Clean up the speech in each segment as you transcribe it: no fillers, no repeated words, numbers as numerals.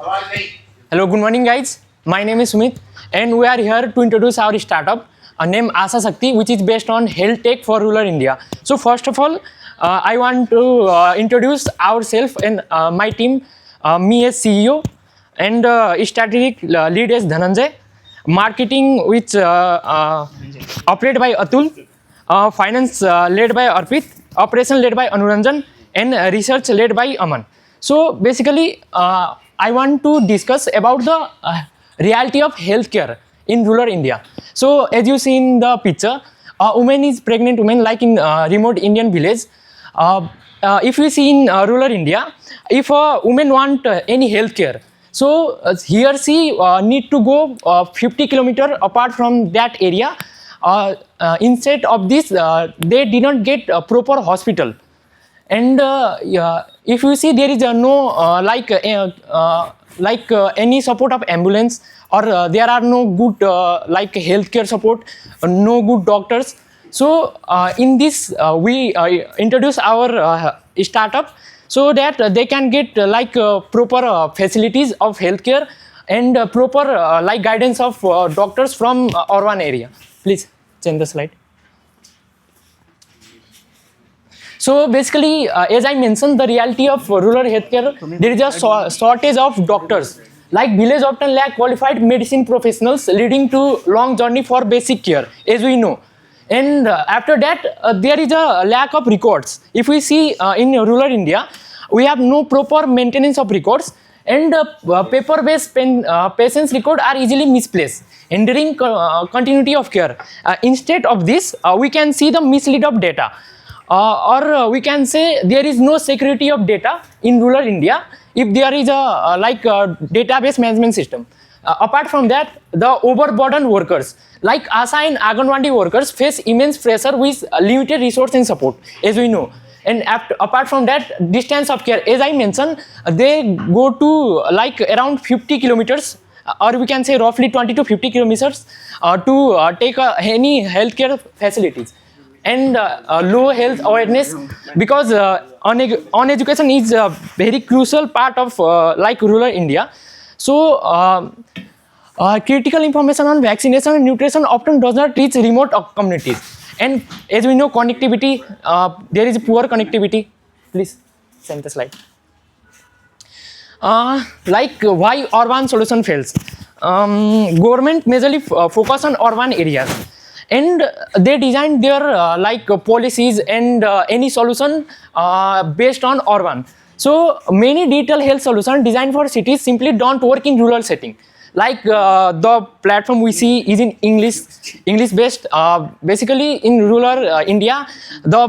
Hello, good morning, guys. My name is Sumit, and we are here to introduce our startup named Asa Shakti, which is based on health tech for rural India. So, first of all, I want to introduce ourselves and my team, me as CEO, and strategic lead as Dhananjay, marketing which operated by Atul, finance led by Arpit, operation led by Anuranjan, and research led by Aman. So basically, I want to discuss about the reality of healthcare in rural India. So as you see in the picture, a woman is pregnant woman like in remote Indian village. If we see in rural India, if a woman want any healthcare, so he or she need to go 50 kilometer apart from that area. Instead of this, they did not get a proper hospital. And if you see, there is no any support of ambulance, or there are no good like healthcare support, no good doctors. So in this we introduce our startup so that they can get proper facilities of healthcare and proper like guidance of doctors from urban area. Please change the slide. So basically, as I mentioned, the reality of rural healthcare, there is a shortage of doctors. Like village often lack qualified medicine professionals, leading to long journey for basic care, as we know. And after that, there is a lack of records. If we see in rural India, we have no proper maintenance of records, and paper-based patients' records are easily misplaced, hindering continuity of care. Instead of this, we can see the mislead of data. Or we can say there is no security of data in rural India if there is a database management system. Apart from that, the overburdened workers like ASA and Anganwadi workers face immense pressure with limited resource and support, as we know. And apart from that, distance of care, as I mentioned, they go to like around 50 kilometers, or we can say roughly 20 to 50 kilometers to take any healthcare facilities. And low health awareness, because on education is a very crucial part of like rural India. So critical information on vaccination and nutrition often does not reach remote communities. And as we know, connectivity, there is poor connectivity. Please send the slide. Like why urban solution fails. Government majorly focus on urban areas, and they design their policies and any solution based on urban. So many digital health solutions designed for cities simply don't work in rural setting. Like the platform we see is in English based. Basically in rural India, the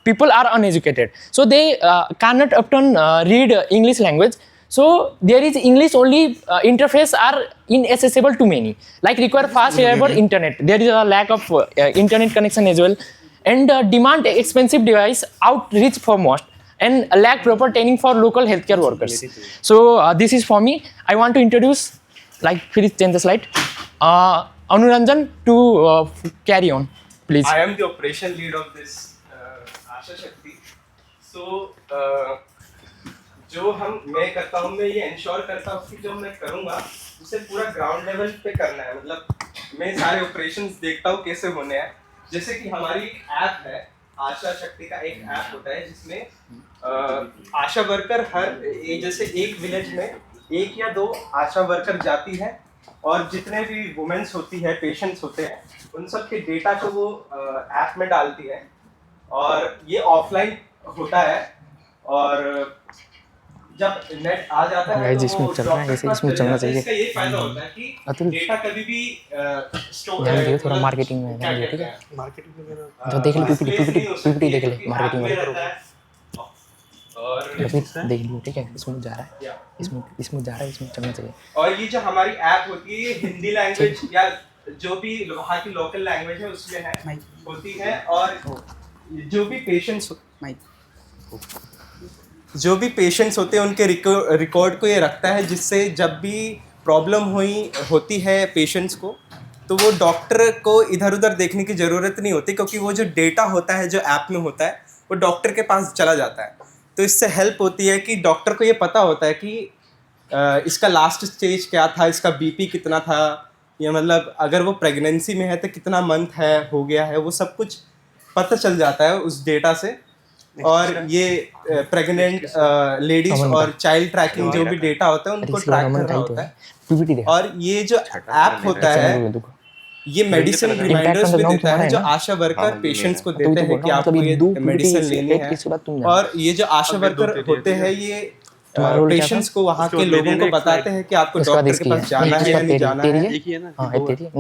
people are uneducated, so they cannot often read English language. So there is English only interface are inaccessible to many, like require fast reliable internet. There is a lack of internet connection as well, and demand expensive device outreach for most, and lack proper training for local healthcare workers. So this is for me. I want to introduce, please change the slide, Anuranjan to carry on, please. I am the operation lead of this Asa Shakti. So जो मैं करता हूँ, मैं ये ensure करता हूँ कि जो मैं करूँगा उसे पूरा ग्राउंड लेवल पे करना है. मतलब मैं सारे ऑपरेशंस देखता हूँ कैसे होने हैं. जैसे कि हमारी एक ऐप है, आशा शक्ति का एक ऐप होता है जिसमें आशा वर्कर जैसे एक विलेज में एक या दो आशा वर्कर जाती है और जितने भी वुमेन्स होती है, पेशेंट्स होते हैं, उन सब के डेटा को वो ऐप में डालती है. और ये ऑफलाइन होता है, और जब नेट आ जाता है तो इसमें चल रहा है, इसमें चलना चाहिए. इसका ये फायदा होता है कि डेटा कभी भी स्टोर थोड़ा मार्केटिंग में ध्यान दियो, ठीक है. मार्केटिंग में तो देख ले, पीपीटी देख ले मार्केटिंग में, और देख लो, ठीक है. इसमें जा रहा है, इसमें जा रहा है, इसमें चलना चाहिए. और ये जो हमारी ऐप होती है हिंदी लैंग्वेज या जो भी वहाँ की लोकल लैंग्वेज है उसमें है होती है. और जो भी पेशेंट्स होते हैं उनके रिकॉर्ड को ये रखता है, जिससे जब भी प्रॉब्लम होती है पेशेंट्स को, तो वो डॉक्टर को इधर उधर देखने की ज़रूरत नहीं होती, क्योंकि वो जो डेटा होता है जो ऐप में होता है वो डॉक्टर के पास चला जाता है. तो इससे हेल्प होती है कि डॉक्टर को ये पता होता है कि इसका लास्ट स्टेज क्या था, इसका बीपी कितना था, या मतलब अगर वो प्रेगनेंसी में है तो कितना मंथ है हो गया है, वो सब कुछ पता चल जाता है उस डेटा से। और ये प्रेग्नेंट लेडीज और चाइल्ड ट्रैकिंग जो भी डेटा होता है उनको ट्रैक कर रहा होता है। और ये जो ऐप होता है ये मेडिसिन रिमाइंडर्स भी देता है जो आशा वर्कर पेशेंट्स को देते हैं कि आपको ये मेडिसिन लेनी है। और ये जो आशा वर्कर होते हैं ये पेशेंट्स को वहाँ के लोगों को बताते हैं कि आपको डॉक्टर के पास जाना है या नहीं जाना है,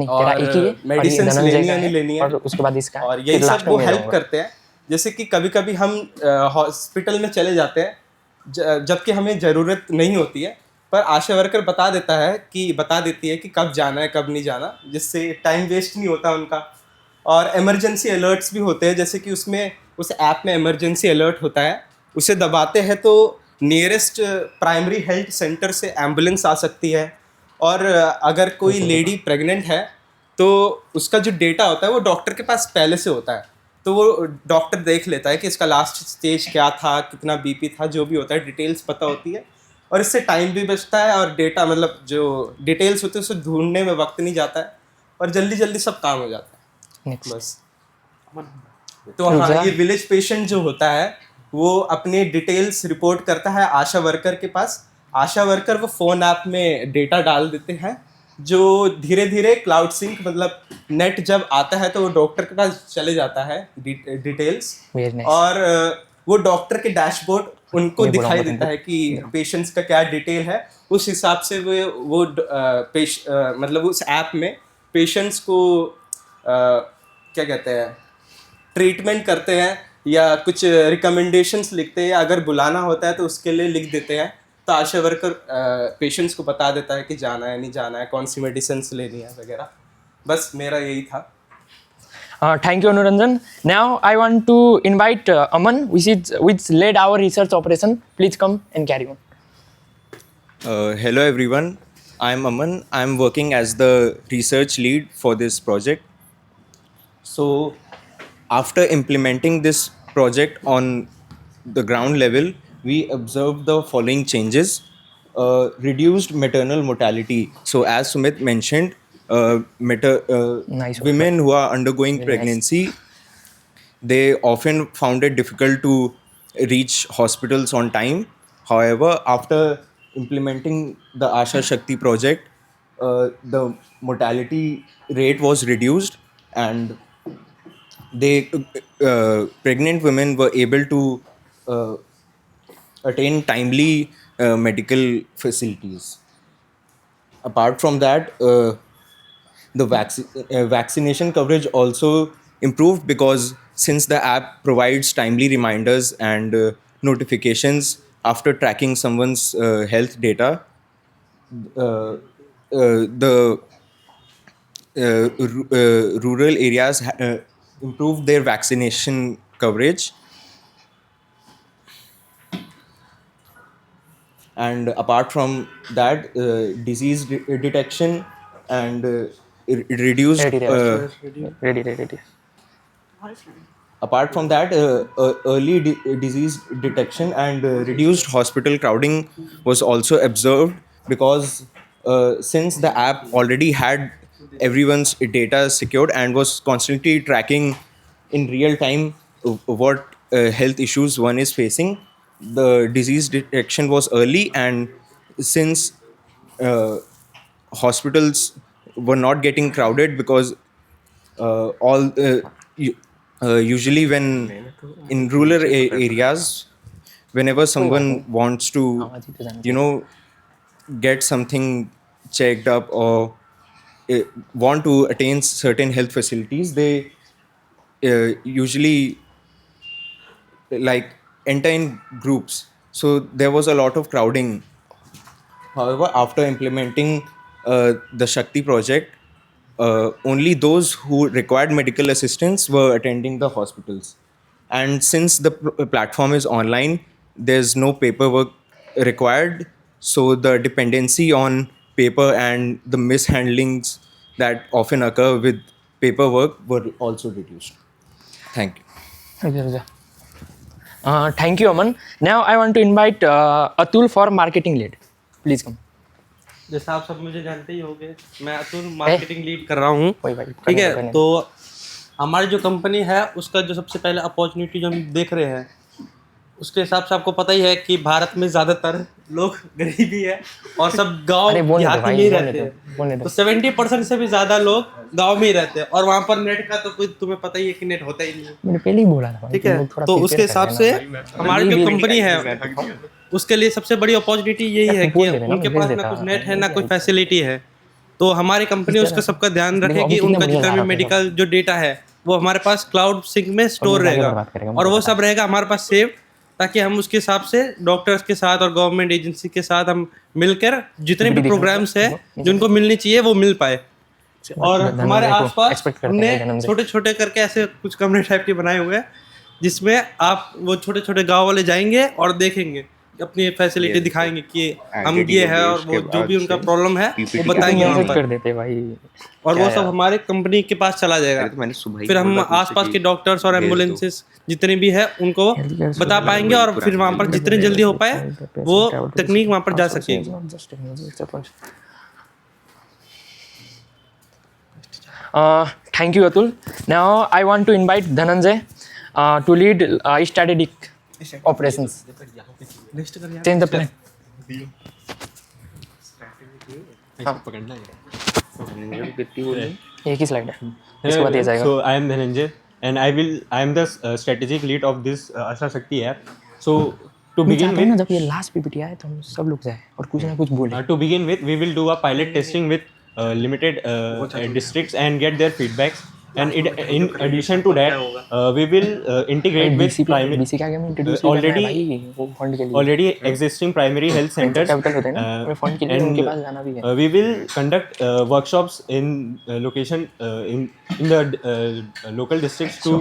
और मेडिसिन लेनी है नहीं लेनी है, उसके बाद इसका और यही सब वो हेल्प करते हैं। जैसे कि कभी कभी हम हॉस्पिटल में चले जाते हैं जबकि हमें ज़रूरत नहीं होती है, पर आशा वर्कर बता देती है कि कब जाना है कब नहीं जाना, जिससे टाइम वेस्ट नहीं होता उनका। और इमरजेंसी अलर्ट्स भी होते हैं, जैसे कि उसमें उस ऐप में इमरजेंसी अलर्ट होता है, उसे दबाते हैं तो नियरेस्ट प्राइमरी हेल्थ सेंटर से एम्बुलेंस आ सकती है। और अगर कोई लेडी प्रेग्नेंट है तो उसका जो डेटा होता है वो डॉक्टर के पास पहले से होता है, तो वो डॉक्टर देख लेता है कि इसका लास्ट स्टेज क्या था, कितना बीपी था, जो भी होता है डिटेल्स पता होती है। और इससे टाइम भी बचता है और डेटा मतलब जो डिटेल्स होते हैं उसे ढूंढने में वक्त नहीं जाता है और जल्दी जल्दी सब काम हो जाता है बस। तो हाँ, ये विलेज पेशेंट जो होता है वो अपने डिटेल्स रिपोर्ट करता है आशा वर्कर के पास। आशा वर्कर वो फ़ोन ऐप में डेटा डाल देते हैं जो धीरे धीरे क्लाउड सिंक मतलब नेट जब आता है तो वो डॉक्टर के पास चले जाता है डिटेल्स। और वो डॉक्टर के डैशबोर्ड उनको दिखाई देता है कि पेशेंट्स का क्या डिटेल है। उस हिसाब से वो मतलब उस ऐप में पेशेंट्स को क्या कहते हैं ट्रीटमेंट करते हैं या कुछ रिकमेंडेशंस लिखते हैं, अगर बुलाना होता है तो उसके लिए लिख देते हैं। तो आशा वर्कर पेशेंट्स को बता देता है कि जाना है नहीं जाना है, कौन सी मेडिसिन लेनी है वगैरह। बस मेरा यही था। Thank you, Anuranjan. Now I want to invite Aman, which led our research operation. Please come and carry on. Hello everyone, I'm Aman. I'm working as the research lead for this project. So after implementing this project on the ground level, we observed the following changes. Reduced maternal mortality. So as Sumit mentioned, Nice. women who are undergoing pregnancy, they often found it difficult to reach hospitals on time. However, after implementing the Asha Shakti project, the mortality rate was reduced, and pregnant women were able to attain timely medical facilities. Apart from that, the vaccination coverage also improved, because since the app provides timely reminders and notifications after tracking someone's health data, the rural areas improved their vaccination coverage. And apart from that, disease detection and reduced Ready. apart from that, early disease detection and reduced hospital crowding was also observed, because since the app already had everyone's data secured and was constantly tracking in real time what health issues one is facing, the disease detection was early. And since hospitals were not getting crowded, because usually when in rural areas, whenever someone wants to get something checked up or want to attain certain health facilities, they usually like enter in groups, so there was a lot of crowding. However, after implementing the Shakti project, only those who required medical assistance were attending the hospitals. And since the platform is online, there's no paperwork required, so the dependency on paper and the mishandlings that often occur with paperwork were also reduced. Thank you. Thank you, Aman. Now I want to invite Atul for marketing lead. Please come. जैसा आप सब मुझे जानते ही होंगे, मैं Atul marketing lead कर रहा हूँ। वही भाई, ठीक है, करने तो हमारी जो कंपनी है उसका जो सबसे पहले अपॉर्चुनिटी जो हम देख रहे हैं उसके हिसाब से आपको पता ही है कि भारत में ज़्यादातर लोग गरीबी है और सब गांव अरे बोलने दो देहात भाई, में ही बोलने रहते दो, बोलने हैं। दो। तो 70% से भी ज़्यादा लोग गांव में ही रहते हैं और वहाँ पर नेट का तो कोई तुम्हें पता ही है कि नेट होता ही नहीं है। मैंने पहले ही बोला था भाई, ठीक तुम है, लोग थोड़ा तो prepare उसके कर हिसाब लेना से भाई। हमारी जो कंपनी है उसके लिए सबसे बड़ी अपॉर्चुनिटी यही है कि बोल देना, उनके मैं भेज पास ना देता कुछ हूँ। नेट है ना कोई फैसिलिटी है। तो हमारी कंपनी उसका सबका ध्यान देखो, रखेगी, अभी कितना उनका बढ़िया जितना गा भी रहा था मेडिकल जो डेटा है वो हमारे पास क्लाउड सिंक में स्टोर आगे रहेगा बात करेंगे, और वो मुझे सब रहेगा हमारे पास सेव, ताकि हम उसके हिसाब से डॉक्टर्स के साथ और गवर्नमेंट एजेंसी के साथ हम मिलकर जितने भी प्रोग्राम्स है जिनको मिलनी चाहिए वो मिल पाए। और धनंजय हमारे को आसपास expect करते हैं हमने धनंजय। छोटे छोटे करके ऐसे कुछ कमरे टाइप के बनाए हुए हैं जिसमें आप वो छोटे छोटे गांव वाले जाएंगे और देखेंगे, अपनी फैसिलिटी दिखाएंगे कि हम ये है और वो जो भी उनका प्रॉब्लम है वो बताएंगे वहाँ मैसेज पर कर देते भाई। और वो सब हमारे कंपनी के पास चला जाएगा। फिर हम आसपास के डॉक्टर्स और एम्बुलेंसेस जितने भी है उनको बता पाएंगे और फिर वहाँ पर जितने जल्दी हो पाए वो तकनीक वहाँ पर जा सकेगी। Thank you, Atul. Now I want to invite Dhananjay to lead strategic operations. Change the plan. एक ही स्लाइड है, इसके बाद ये जाएगा। So I am Dhananjay and I am the strategic lead of this Asha Shakti app. So to मैं begin चाहता हूँ ना with, जब ये लास्ट पीपीटी आए तो हम सब लोग जाए और कुछ ना कुछ बोले। to begin with, we will do a pilot testing with limited districts and get their feedbacks. And in addition to that, we will integrate with BC के आगे में इंट्रोड्यूस already भाई वो फंड के लिए already existing primary health centers. Capital होते हैं ना, हमें फंड के लिए उनके पास जाना भी है। We will conduct workshops in location in the local districts to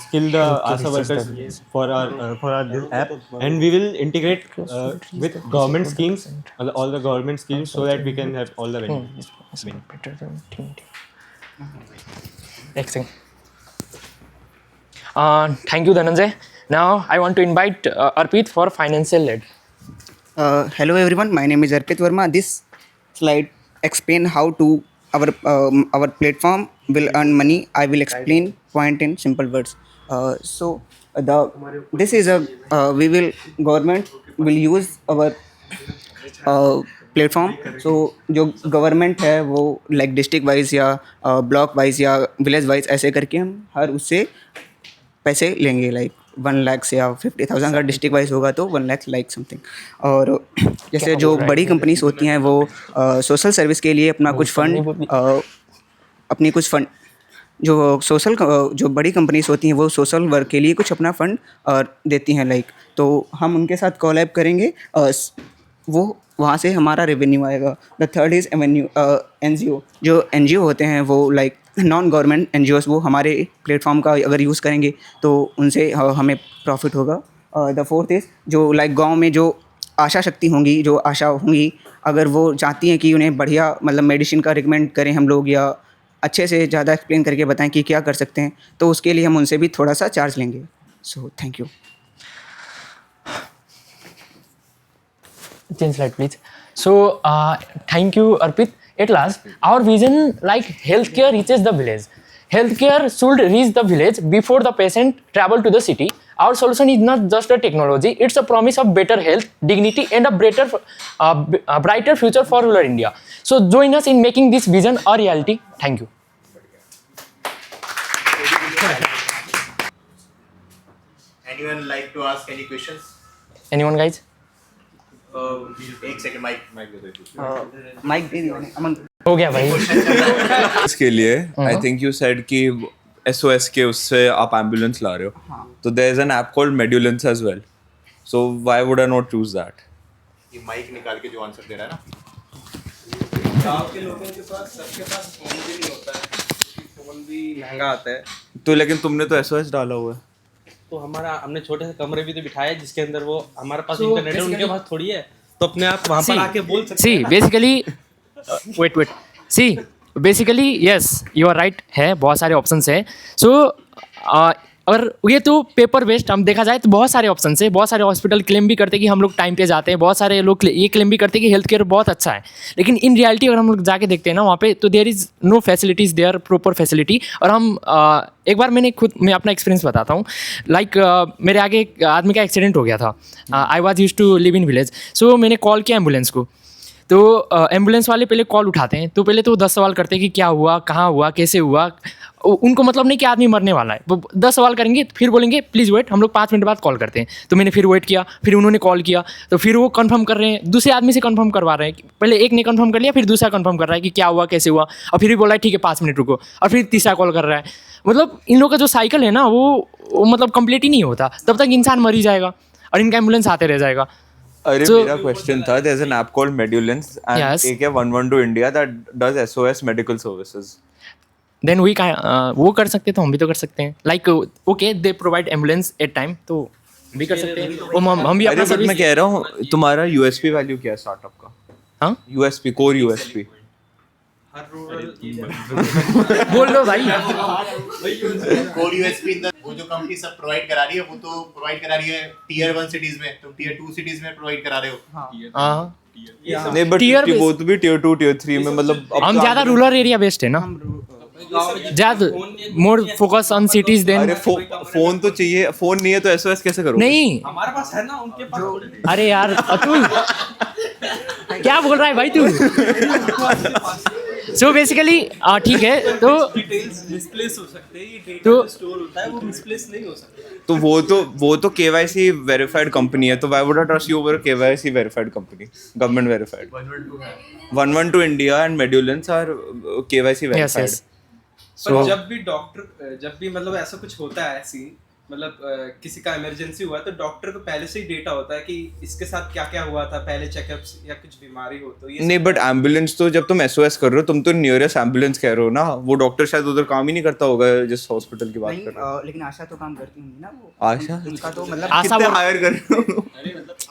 skill the ASA workers for our this app, and we will integrate with government schemes, all the government schemes, so that we can have all the benefits. Next thing. Thank you, Dhananjay. Now I want to invite Arpit for financial lead. Hello everyone, my name is Arpit Verma. This slide explain how to our platform will earn money. I will explain point in simple words. This is a government will use our platform. So जो government है वो like district wise या block wise या village wise ऐसे करके हम हर उससे पैसे लेंगे, लाइक 1 लाख या 50,000 अगर डिस्ट्रिक्ट वाइज होगा तो 1 लाख लाइक समथिंग। और जैसे जो बड़ी कंपनीज होती हैं वो सोशल सर्विस के लिए अपना कुछ फंड जो बड़ी कंपनीज होती हैं वो सोशल वर्क के लिए कुछ अपना फंड देती हैं, लाइक तो हम उनके साथ कोलैब करेंगे, वो वहाँ से हमारा रेवेन्यू आएगा। The third is NGO। जो NGO होते हैं वो लाइक नॉन गवर्नमेंट NGOs, वो हमारे प्लेटफॉर्म का अगर यूज़ करेंगे तो उनसे हमें प्रॉफिट होगा। द फोर्थ इज़ जो लाइक गांव में जो आशा शक्ति होंगी, जो आशा होंगी, अगर वो चाहती हैं कि उन्हें बढ़िया मतलब मेडिसिन का रिकमेंड करें हम लोग या अच्छे से ज़्यादा एक्सप्लेन करके बताएं कि क्या कर सकते हैं, तो उसके लिए हम उनसे भी थोड़ा सा चार्ज लेंगे। So thank you. Change slide, please. So, thank you, Arpit. At last, our vision, like healthcare reaches the village. Healthcare should reach the village before the patient travel to the city. Our solution is not just a technology; it's a promise of better health, dignity, and a brighter future for rural India. So, join us in making this vision a reality. Thank you. Anyone like to ask any questions? Anyone, guys? एक second mic दे दो। Mic दे दिया मैंने, अमन हो गया भाई। इसके लिए I think you said कि SOS के उससे आप एम्बुलेंस ला रहे हो, तो there is an app called Medulance as well, so why would I not choose that? ये माइक निकाल के जो आंसर दे रहा है ना, गाँव के लोगों के पास सबके पास फोन भी नहीं होता है, फोन भी महंगा आता है। तो लेकिन तुमने तो SOS डाला हुआ है। तो हमने छोटे से कमरे भी तो बिठाए जिसके अंदर वो हमारे पास इंटरनेट है, उनके पास थोड़ी है, तो अपने आप वहाँ पर आके बोल सकते हैं। basically yes, you are right है, बहुत सारे ऑप्शंस है। सो अगर ये तो पेपर बेस्ड हम देखा जाए तो बहुत सारे ऑप्शन है, बहुत सारे हॉस्पिटल क्लेम भी करते हैं कि हम लोग टाइम पे जाते हैं, बहुत सारे लोग ये क्लेम भी करते हैं कि हेल्थ केयर बहुत अच्छा है, लेकिन इन रियलिटी अगर हम लोग जाके देखते हैं ना वहाँ पे, तो there is no facilities there, proper facility. और हम एक बार मैं अपना एक्सपीरियंस बताता हूँ। लाइक मेरे आगे एक आदमी का एक्सीडेंट हो गया था। I was use to live in village, so मैंने कॉल किया एम्बुलेंस को। तो एम्बुलेंस वाले पहले कॉल उठाते हैं, तो पहले तो 10 सवाल करते हैं कि क्या हुआ, कहाँ हुआ, कैसे हुआ। उनको मतलब नहीं कि आदमी मरने वाला है, वो 10 सवाल करेंगे, फिर बोलेंगे प्लीज़ वेट, हम लोग 5 मिनट बाद कॉल करते हैं। तो मैंने फिर वेट किया, फिर उन्होंने कॉल किया, तो फिर वो कंफर्म कर रहे हैं, दूसरे आदमी से कंफर्म करवा रहे हैं। पहले एक ने कंफर्म कर लिया, फिर दूसरा कंफर्म कर रहा है कि क्या हुआ, कैसे हुआ, और फिर भी बोला है ठीक है 5 मिनट रुको, और फिर तीसरा कॉल कर रहा है। मतलब इन लोगों का जो साइकिल है ना वो मतलब कंप्लीट ही नहीं होता, तब तक इंसान मर ही जाएगा और इनका एम्बुलेंस आते रह जाएगा। अरे So- मेरा क्वेश्चन था, there's an app called Medulence and Yes. AK112 India that does SOS medical services. Then we वो कर सकते तो हम भी तो कर सकते हैं। Like okay they provide ambulance at time, तो भी कर सकते हैं। वो हम भी अपना अरे बट मैं सर्विस। कह रहा हूँ तुम्हारा यूएसपी वैल्यू क्या है स्टार्टअप का? हाँ यूएसपी, कोर यूएसपी। बोल लो भाई। कोर यूएसपी वो जो कंपनी सब प्रोवाइड करा रही है, वो तो प्रोवाइड करा रही है टियर 1 सिटीज में, तुम टियर 2 सिटीज में प्रोवाइड करा रहे हो। हाँ नहीं बट Tier वो तो भी टियर 2 टियर 3 में, मतलब अब हम तो ज़्यादा रूरल एरिया बेस्ड है ना, ज़्यादा more focus on cities then. अरे फोन तो चाहिए, फोन नहीं है तो एसओएस कैसे करोगे? नहीं हमारे पास है ना, उनके पास। अरे यार अतुल क्या बोल रहा है भाई तू? सो बेसिकली ठीक है, तो डिटेल्स मिसप्लेस हो सकते हैं, ये डेटा तो- स्टोर होता है वो मिसप्लेस नहीं हो सकता। तो वो तो केवाईसी वेरीफाइड कंपनी है, तो why would I trust you over KYC verified company, government verified? 112 India and Medulance are KYC yes verified. Yes. पर जब भी मतलब ऐसा कुछ होता है सीन, मतलब किसी का इमरजेंसी हुआ तो डॉक्टर को पहले से ही डेटा होता है कि इसके साथ क्या क्या हुआ था, पहले चेकअप्स या कुछ बीमारी हो तो ये नहीं बट एम्बुलेंस तो जब तुम एसओएस कर रहे हो, तुम तो नियरेस्ट एम्बुलेंस कह रहे हो ना, वो डॉक्टर शायद उधर काम ही नहीं करता होगा जिस हॉस्पिटल की बात कर रहे हो। लेकिन आशा तो काम करती होंगी ना वो। आशा? उनका तो मतलब आशा कितने वर्क- हायर कर रहे हो?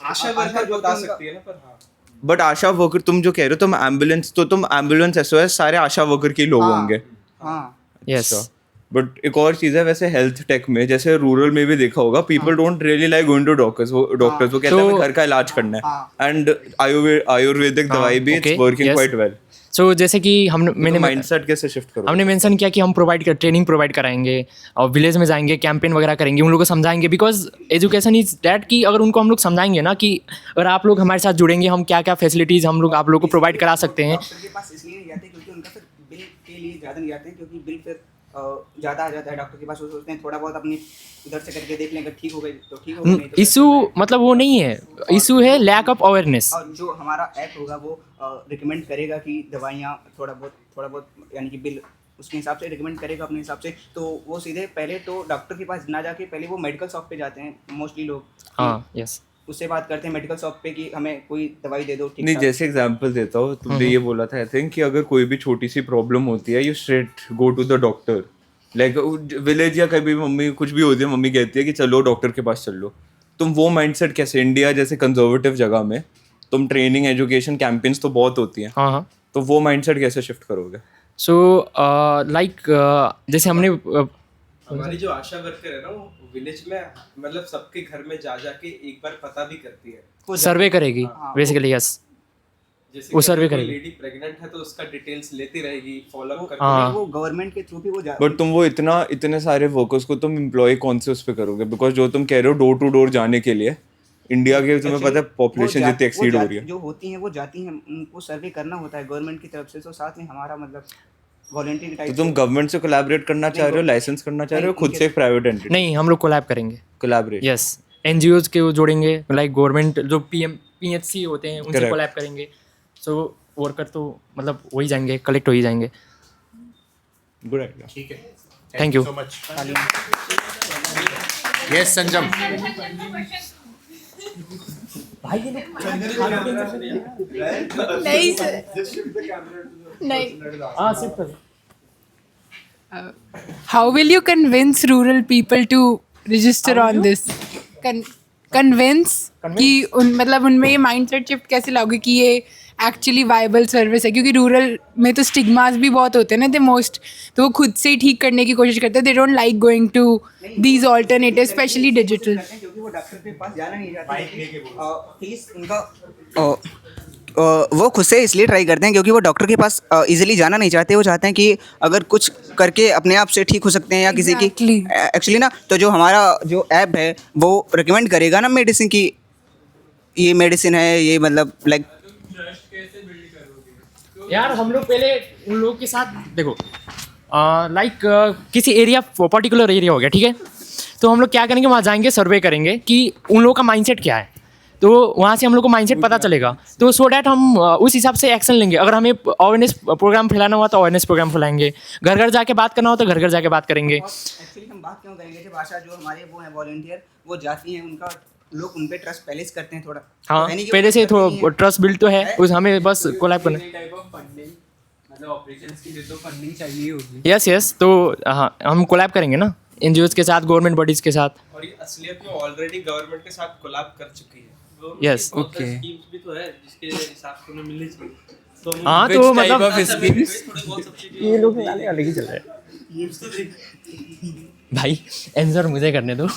आशा वर्कर बता सकती है ना, पर हाँ बट आशा वर्कर तुम जो कह रहे हो, तुम एम्बुलेंस एसओएस सारे आशा वर्कर के ही लोग होंगे। हाँ यस बट एक और चीज है वैसे हेल्थ टेक में, जैसे रूरल में भी देखा होगा, people don't really like going to doctors. वो कहते हैं हमें घर का इलाज करना है, एंड आयुर्वेदिक दवाई भी it's okay, working yes. Quite well. So जैसे कि मैंने माइंडसेट कैसे शिफ्ट करो? हमने मेंशन किया कि हम ट्रेनिंग प्रोवाइड कराएंगे और विलेज में जाएंगे, कैंपेन वगैरह करेंगे, उन लोगों को समझाएंगे। बिकॉज एजुकेशन इज डैट कि अगर उनको हम लोग समझाएंगे ना कि अगर आप लोग हमारे साथ जुड़ेंगे, हम क्या क्या फैसिलिटीज़ हम लोग आप लोगों को प्रोवाइड करा सकते हैं। डॉक्टर के पास इसलिए नहीं जाते क्योंकि उनका फिर बिल के लिए ज़्यादा नहीं जाते हैं, क्योंकि बिल फिर ज़्यादा आ जाता है डॉक्टर के पास। वो सोचते हैं थोड़ा बहुत अपनी उधर से करके देख लें, अगर ठीक हो गई तो ठीक हो गई, नहीं तो इशू मतलब वो नहीं है, इशू है लैक ऑफ अवेयरनेस। और जो हमारा ऐप होगा वो रिकमेंड करेगा कि दवाइयाँ थोड़ा बहुत यानी कि बिल उसके हिसाब से रिकमेंड करेगा अपने हिसाब से। तो वो सीधे पहले तो डॉक्टर के पास ना जाके पहले वो मेडिकल शॉप पे जाते हैं मोस्टली लोग। हाँ यस उससे बात करते हैं मेडिकल शॉप पे कि हमें कोई दवाई दे दो। ठीक नहीं, ठाक। जैसे एग्जांपल देता हूँ, तुमने ये बोला था आई थिंक कि अगर कोई भी छोटी सी प्रॉब्लम होती है, you straight go to the doctor. Like village या कभी मम्मी कुछ भी होती है, मम्मी कहती है कि चलो डॉक्टर के पास चल लो। तुम वो माइंडसेट कैसे, इंडिया जैसे कंजर्वेटिव जगह में तुम ट्रेनिंग एजुकेशन कैंपेन्स तो बहुत होती हैं, हाँ हाँ। तो वो माइंडसेट कैसे शिफ्ट करोगे? सो लाइक जैसे हमने हमारी जो आशा वर्कर है ना, वो विलेज में मतलब सबके घर में जा जाके एक बार पता भी करती है, सर्वे करेगी बेसिकली। यस जैसे वो कि सर्वे अगर कोई करेगी। लेडी प्रेग्नेंट है तो उसका डिटेल्स लेती रहेगी, फॉलो अप करती हाँ। वो गवर्नमेंट के थ्रू भी वो बट तुम वो इतने सारे वर्कर्स को तुम एम्प्लॉय कौन से उस पे करोगे? बिकॉज जो तुम कह रहे हो डोर टू डोर जाने के लिए, इंडिया के तुम्हें पता है पॉपुलेशन जितनी एक्सीड हो रही है। जो होती हैं वो जाती हैं, उनको सर्वे करना होता है गवर्नमेंट की तरफ से। तो साथ में हमारा मतलब वॉलंटियर तो टाइप तुम गवर्नमेंट से कोलैबोरेट करना चाह रहे हो, लाइसेंस करना चाह रहे हो, खुद से एक प्राइवेट एंटिटी नहीं, हम लोग कोलैब करेंगे। कोलैबोरेट? यस एनजीओज के वो जोड़ेंगे, लाइक गवर्नमेंट जो PHC होते हैं उनसे Correct. कोलैब करेंगे। सो वर्कर तो मतलब हो ही जाएंगे, कलेक्ट हो ही जाएंगे। Good idea. ठीक है, Thank you. So much. Yes Sanjam. नहीं सर, नहीं। हाँ सिर्फ How will you convince rural people to register on this? Convince कि मतलब उनमें ये माइंडसेट शिफ्ट कैसे लाओगे कि ये एक्चुअली वायबल सर्विस है, क्योंकि रूरल में तो स्टिग्मास भी बहुत होते हैं ना, दे मोस्ट, तो वो खुद से ही ठीक करने की कोशिश करते हैं. They don't like going to these alternative, specially digital. क्योंकि वो डॉक्टर के पास जाना नहीं चाहते. फीस उनका वो खुद से इसलिए ट्राई करते हैं क्योंकि वो डॉक्टर के पास इजीली जाना नहीं चाहते. वो चाहते हैं कि अगर कुछ करके अपने आप से ठीक हो सकते हैं या किसी की Exactly. एक्चुअली ना, तो जो हमारा जो ऐप है वो रिकमेंड करेगा ना मेडिसिन की, ये मेडिसिन है, ये मतलब लाइक. यार हम लोग पहले उन लोगों के साथ देखो, लाइक किसी एरिया, पर्टिकुलर एरिया हो गया, ठीक है, तो हम लोग क्या करेंगे, वहाँ जाएंगे, सर्वे करेंगे कि उन लोगों का माइंडसेट क्या है, तो वहाँ से हम लोग को माइंडसेट पता चलेगा, तो सो डैट हम उस हिसाब से एक्शन लेंगे. अगर हमें अवेयरनेस प्रोग्राम फैलाना हुआ तो अवेयरनेस प्रोग्राम फैलाएंगे, घर घर जाके बात करना हो तो घर घर जाके बात करेंगे. एक्चुअली हम बात क्यों करेंगे, जब आशा जो हमारे वो हैं वॉलंटियर, वो जाती हैं, उनका लोग उन पे ट्रस्ट पहले से करते हैं थोड़ा. हाँ, तो है नहीं कि पहले वो से करते नहीं थोड़ा हैं. ट्रस्ट बिल्ड तो है, उस हमें बस कोलैब करना. मतलब ऑपरेशंस के लिए तो फंडिंग चाहिए होगी. यस, तो हाँ हम कोलैब करेंगे ना, NGOs के साथ, गवर्नमेंट बॉडीज़ के साथ. और ये असलियत में ऑलरेडी गवर्नमेंट के साथ कोलैब कर चुकी है. Yes. ओके स्कीम्स भी तो है जिसके हिसाब से उन्हें मिलनी चाहिए. तो हाँ, तो मतलब थोड़े बहुत सब्सिडी ये लोग अलग ही चल रहे हैं भाई. आंसर मुझे करने दो.